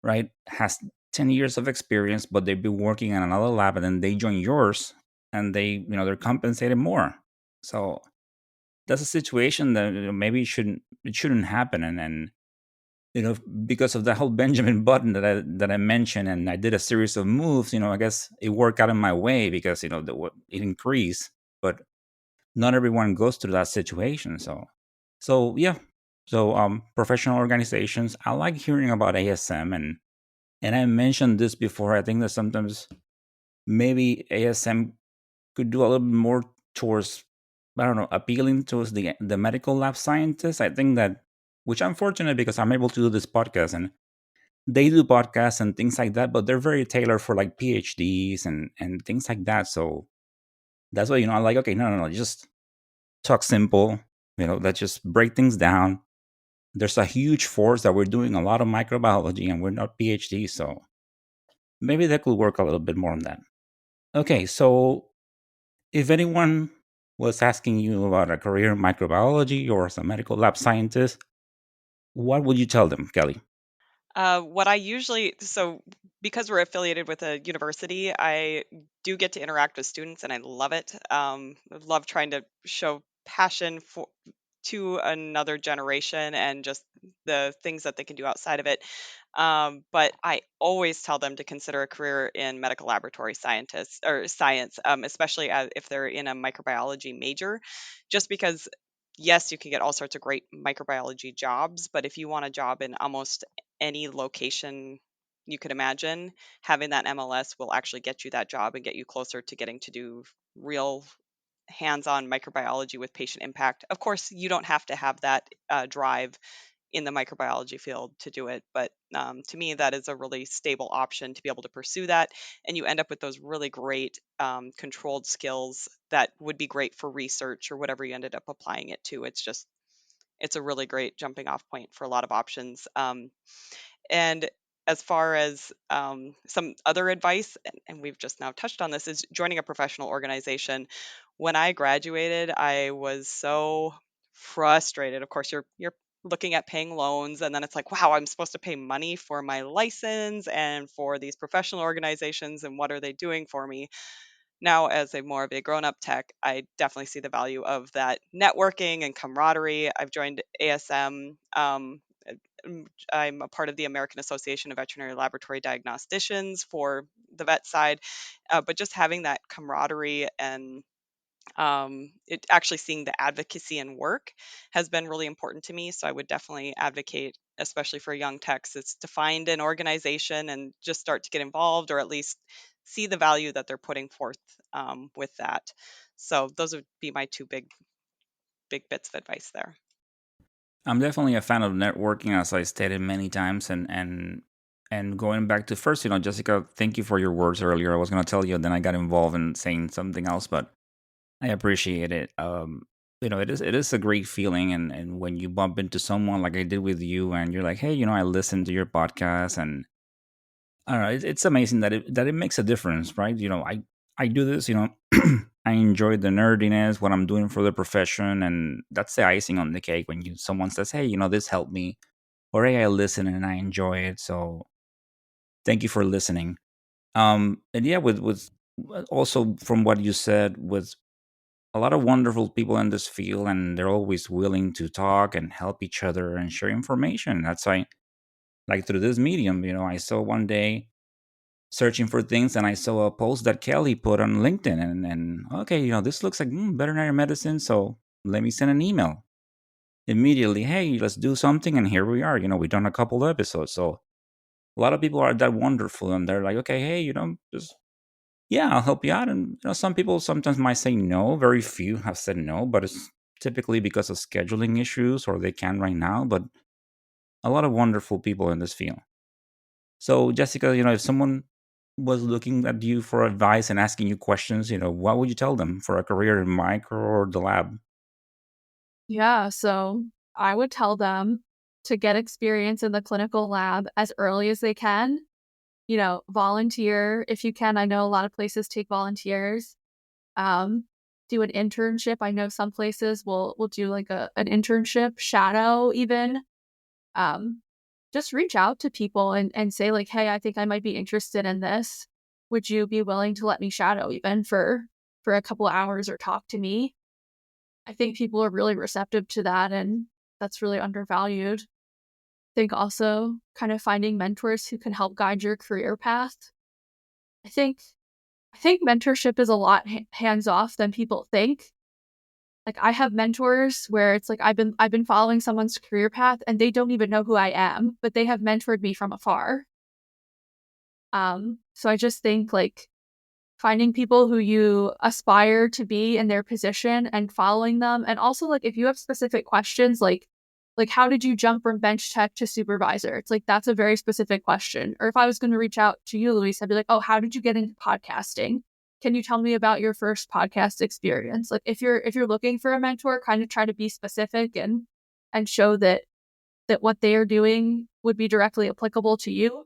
right, has 10 years of experience, but they've been working in another lab, and then they join yours, and they're compensated more. So that's a situation that maybe it shouldn't happen. And because of the whole Benjamin Button that I mentioned, and I did a series of moves, I guess it worked out in my way, because it increased. But not everyone goes through that situation. So yeah. So professional organizations, I like hearing about ASM, and I mentioned this before. I think that sometimes maybe ASM could do a little bit more towards, I don't know, appealing towards the medical lab scientists. I think that, which I'm fortunate because I'm able to do this podcast, they do podcasts and things like that, but they're very tailored for like PhDs and things like that. So that's why, I'm like, okay, no, just talk simple. Let's just break things down. There's a huge force that we're doing a lot of microbiology and we're not PhDs, so maybe that could work a little bit more on that. Okay, so if anyone was asking you about a career in microbiology or as a medical lab scientist, what would you tell them, Kelly? What I usually, so because we're affiliated with a university, I do get to interact with students and I love it. I love trying to show passion to another generation and just the things that they can do outside of it. But I always tell them to consider a career in medical laboratory scientists or science, especially if they're in a microbiology major, just because yes, you can get all sorts of great microbiology jobs, but if you want a job in almost any location you could imagine, having that MLS will actually get you that job and get you closer to getting to do real hands-on microbiology with patient impact. Of course, you don't have to have that drive in the microbiology field to do it, but to me, that is a really stable option to be able to pursue that, and you end up with those really great controlled skills that would be great for research or whatever you ended up applying it to. It's a really great jumping off point for a lot of options. And as far as some other advice, and we've just now touched on this, is joining a professional organization. When I graduated, I was so frustrated. Of course, you're looking at paying loans, and then it's like, wow, I'm supposed to pay money for my license and for these professional organizations, and what are they doing for me? Now, as a more of a grown-up tech, I definitely see the value of that networking and camaraderie. I've joined ASM. I'm a part of the American Association of Veterinary Laboratory Diagnosticians for the vet side, but just having that camaraderie and it actually seeing the advocacy and work has been really important to me. So I would definitely advocate, especially for young techs, is to find an organization and just start to get involved, or at least see the value that they're putting forth with that. So those would be my two big bits of advice there. I'm definitely a fan of networking, as I stated many times, and going back to first, Jessica, thank you for your words earlier. I was going to tell you, then I got involved in saying something else, but I appreciate it. It is a great feeling, and when you bump into someone like I did with you, and you're like, hey, I listened to your podcast, and I don't know, it's amazing that it makes a difference, right? I do this, I enjoy the nerdiness, what I'm doing for the profession, and that's the icing on the cake when someone says, hey, this helped me, or hey, I listen and I enjoy it. So thank you for listening. And yeah, with also from what you said, with a lot of wonderful people in this field, and they're always willing to talk and help each other and share information. That's why, like through this medium, I saw one day searching for things, and I saw a post that Kelly put on LinkedIn, and okay, this looks like veterinary medicine, so let me send an email immediately. Hey, let's do something, and here we are. We've done a couple of episodes, so a lot of people are that wonderful, and they're like, okay, hey, just yeah, I'll help you out. And some people sometimes might say no. Very few have said no, but it's typically because of scheduling issues or they can right now. But a lot of wonderful people in this field. So, Jessica, if someone was looking at you for advice and asking you questions, what would you tell them for a career in micro or the lab? Yeah, so I would tell them to get experience in the clinical lab as early as they can. Volunteer if you can. I know a lot of places take volunteers. Um, do an internship. I know some places will do like an internship, shadow even. Um, just reach out to people and say like, hey, I think I might be interested in this. Would you be willing to let me shadow even for a couple of hours or talk to me? I think people are really receptive to that, and that's really undervalued. I think also kind of finding mentors who can help guide your career path. I think I think mentorship is a lot hands off than people think. Like I have mentors where it's like I've been following someone's career path and they don't even know who I am, but they have mentored me from afar. So I just think like finding people who you aspire to be in their position and following them, and also like if you have specific questions, like like, how did you jump from bench tech to supervisor? It's like, that's a very specific question. Or if I was going to reach out to you, Luis, I'd be like, oh, how did you get into podcasting? Can you tell me about your first podcast experience? Like, if you're looking for a mentor, kind of try to be specific and show that what they are doing would be directly applicable to you.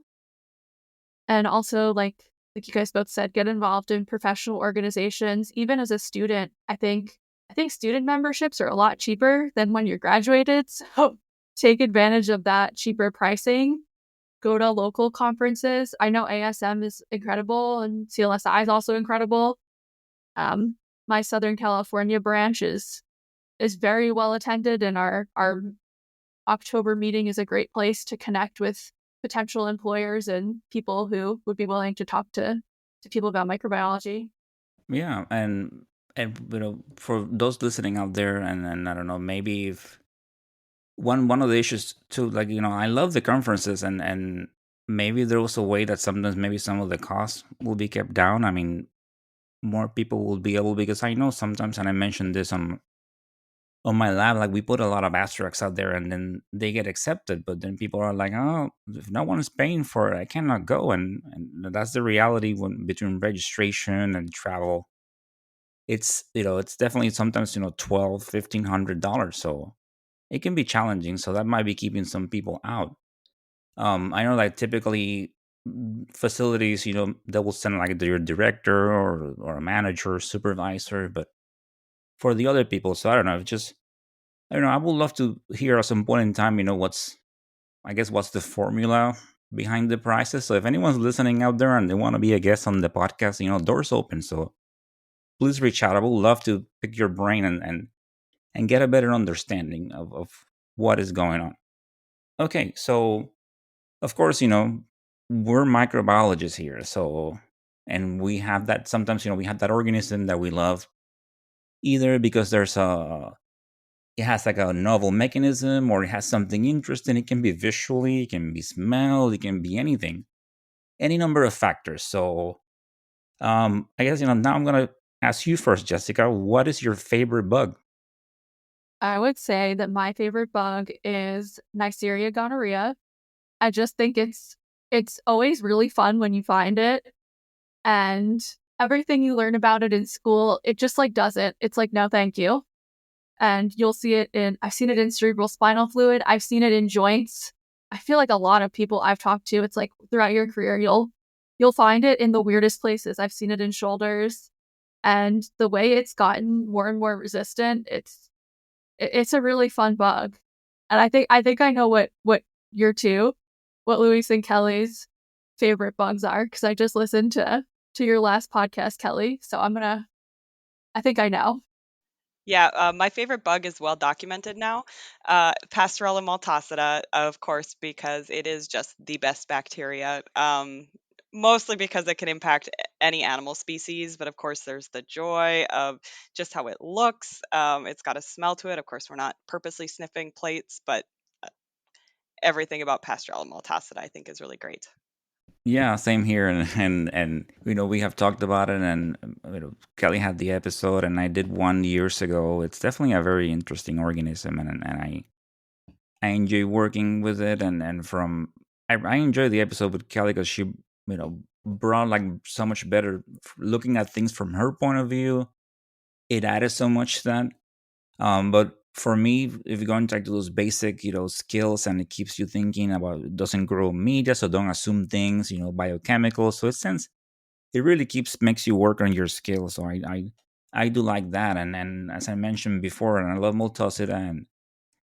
And also, like you guys both said, get involved in professional organizations. Even as a student, I think student memberships are a lot cheaper than when you're graduated. So take advantage of that cheaper pricing. Go to local conferences. I know ASM is incredible and CLSI is also incredible. My Southern California branch is very well attended, and our October meeting is a great place to connect with potential employers and people who would be willing to talk to people about microbiology. Yeah, and for those listening out there, and I don't know, maybe if one of the issues too, like I love the conferences, and maybe there was a way that sometimes maybe some of the costs will be kept down. I mean, more people will be able, because I know sometimes, and I mentioned this on my lab, like we put a lot of abstracts out there and then they get accepted, but then people are like, oh, if no one is paying for it, I cannot go. And that's the reality when between registration and travel. It's definitely sometimes $1,200-$1,500, so it can be challenging, so that might be keeping some people out. I know, like, typically facilities, they will send like your director or a manager or supervisor, but for the other people, so I don't know, just I don't know. I would love to hear at some point in time, what's the formula behind the prices. So if anyone's listening out there and they want to be a guest on the podcast, doors open. So please reach out. I would love to pick your brain and get a better understanding of what is going on. Okay, so of course, we're microbiologists here. So, and we have that sometimes, we have that organism that we love, either because it has like a novel mechanism, or it has something interesting. It can be visually, it can be smell, it can be anything, any number of factors. So I guess now I'm gonna ask you first, Jessica. What is your favorite bug? I would say that my favorite bug is Neisseria gonorrhea. I just think it's always really fun when you find it, and everything you learn about it in school, it just like doesn't. It's like, no, thank you. And you'll see it I've seen it in cerebral spinal fluid. I've seen it in joints. I feel like a lot of people I've talked to, it's like throughout your career, you'll find it in the weirdest places. I've seen it in shoulders, and the way it's gotten more and more resistant, it's a really fun bug. And I think I know what Luis and Kelly's favorite bugs are, because I just listened to your last podcast, Kelli. So I think I know. Yeah, my favorite bug is well documented now. Pastorella maltacida, of course, because it is just the best bacteria. Mostly because it can impact any animal species, but of course, there's the joy of just how it looks. It's got a smell to it. Of course, we're not purposely sniffing plates, but uh, everything about Pastorella maltacida, I think, is really great. Yeah, same here, and we have talked about it, and Kelly had the episode, and I did one years ago. It's definitely a very interesting organism, and I enjoy working with it, and I enjoy the episode with Kelly because she brought like so much better looking at things from her point of view. It added so much to that. But for me, if you're going to do those basic, skills, and it keeps you thinking about, it doesn't grow media, so don't assume things, biochemicals. So it really makes you work on your skills. So I do like that, and as I mentioned before, and I love Multocida,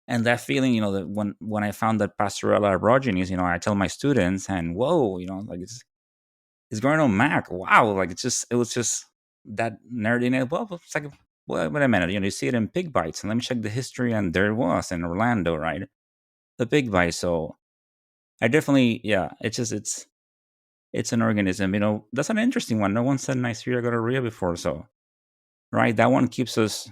and that feeling, that when I found that Pastorella aerogenes, I tell my students, and whoa, like it's growing on Mac. Wow, like it was just that nerdiness. Well, it's like, wait a minute, you see it in pig bites, and let me check the history, and there it was in Orlando, right? The pig bite. So I definitely, yeah, it's an organism. That's an interesting one. No one said Neisseria gonorrhea before, so right, that one keeps us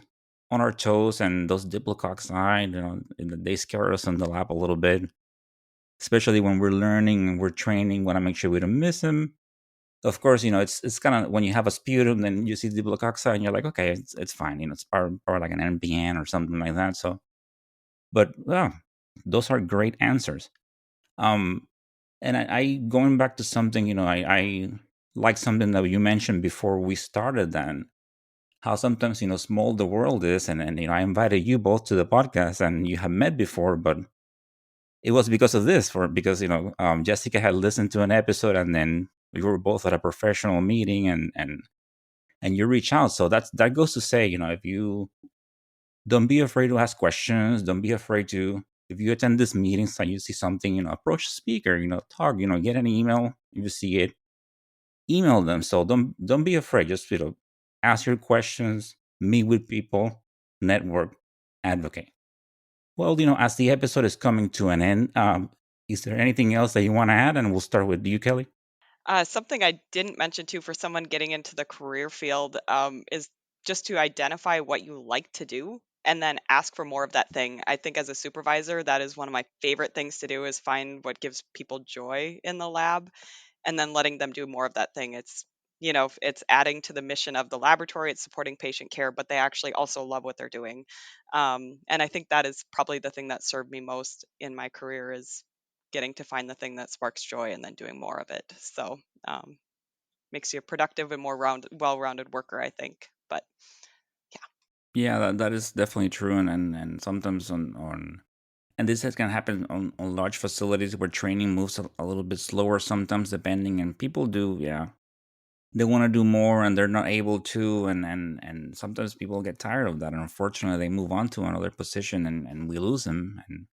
on our toes, and those diplococci, they scare us in the lab a little bit, especially when we're learning and we're training. Want to make sure we don't miss them. Of course, it's kind of when you have a sputum, then you see diplococci, and you're like, okay, it's fine. It's part like an NPN or something like that. So, but yeah, those are great answers. Um, and I going back to something, I like something that you mentioned before we started. Then how sometimes small the world is, and I invited you both to the podcast, and you have met before, but it was because of this, for because Jessica had listened to an episode, and then we were both at a professional meeting, and you reach out. So that goes to say, if you don't be afraid to ask questions, don't be afraid to, if you attend these meetings and you see something, approach the speaker, talk, get an email if you see it, email them. So don't be afraid. Just ask your questions, meet with people, network, advocate. Well, as the episode is coming to an end, is there anything else that you want to add? And we'll start with you, Kelly. Something I didn't mention too for someone getting into the career field is just to identify what you like to do and then ask for more of that thing. I think as a supervisor, that is one of my favorite things to do is find what gives people joy in the lab and then letting them do more of that thing. It's adding to the mission of the laboratory, it's supporting patient care, but they actually also love what they're doing. And I think that is probably the thing that served me most in my career is getting to find the thing that sparks joy and then doing more of it. So um, makes you a productive and more well-rounded worker, I think. But Yeah, that is definitely true, and sometimes on and this can happen on large facilities where training moves a little bit slower sometimes, depending, and people do, yeah, they want to do more and they're not able to, and sometimes people get tired of that, and unfortunately they move on to another position, and we lose them, and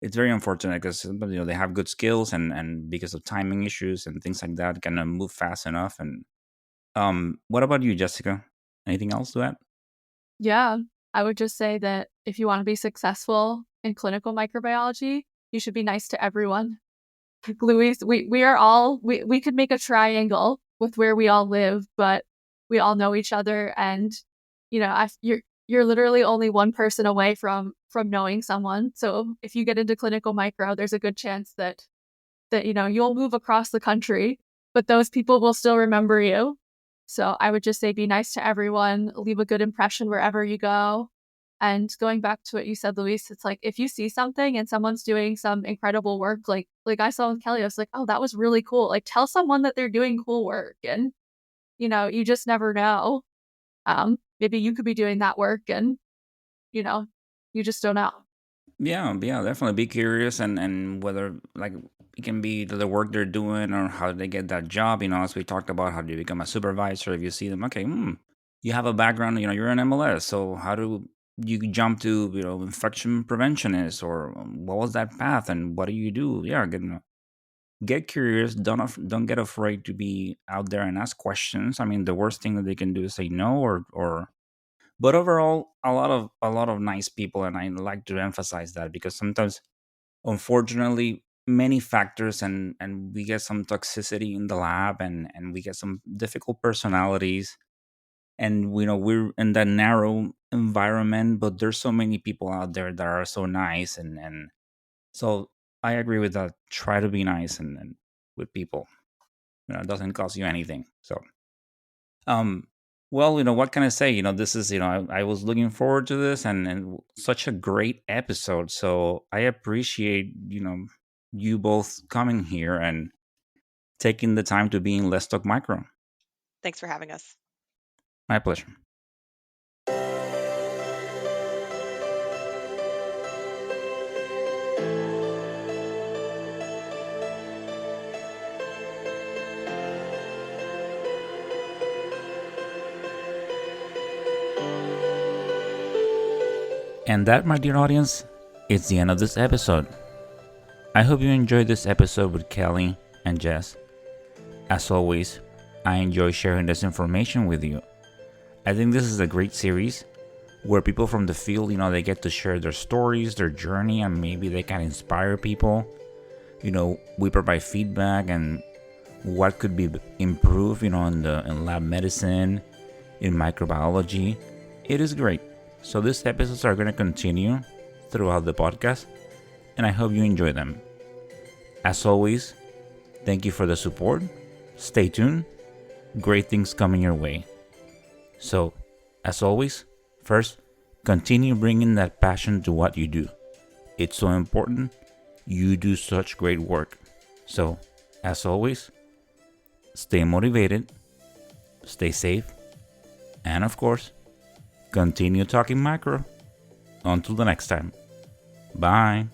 it's very unfortunate because they have good skills, and because of timing issues and things like that, cannot move fast enough. And what about you, Jessica? Anything else to add? Yeah, I would just say that if you want to be successful in clinical microbiology, you should be nice to everyone. Luis, we are all we could make a triangle with where we all live, but we all know each other, and you're literally only one person away from knowing someone. So if you get into clinical micro, there's a good chance that you'll move across the country, but those people will still remember you. So I would just say be nice to everyone, leave a good impression wherever you go. And going back to what you said, Luis, it's like if you see something and someone's doing some incredible work, like I saw with Kelli, I was like, oh, that was really cool. Like tell someone that they're doing cool work, and you just never know. Maybe you could be doing that work, and you just don't know. Yeah, yeah, definitely be curious, and whether, like, it can be the work they're doing or how they get that job. As we talked about, how do you become a supervisor? If you see them, okay, you have a background. You're an MLS, so how do you jump to infection preventionist, or what was that path, and what do you do? Yeah, get curious. Don't get afraid to be out there and ask questions. I mean, the worst thing that they can do is say no, or but overall, a lot of nice people, and I like to emphasize that because sometimes, unfortunately, many factors, and we get some toxicity in the lab, and we get some difficult personalities, and we're in that narrow environment, but there's so many people out there that are so nice, and so I agree with that. Try to be nice and with people. It doesn't cost you anything. So Um, well, what can I say? This is, I was looking forward to this, and such a great episode. So I appreciate, you both coming here and taking the time to be in Let's Talk Micro. thanks for having us. My pleasure. And that, my dear audience, is the end of this episode. I hope you enjoyed this episode with Kelly and Jess. As always, I enjoy sharing this information with you. I think this is a great series where people from the field, they get to share their stories, their journey, and maybe they can inspire people. We provide feedback and what could be improved, in lab medicine, in microbiology. It is great. So these episodes are going to continue throughout the podcast, and I hope you enjoy them. As always, thank you for the support. Stay tuned. Great things coming your way. So, as always, first, continue bringing that passion to what you do. It's so important. You do such great work. So, as always, stay motivated, stay safe, and of course, continue talking micro. Until the next time. Bye.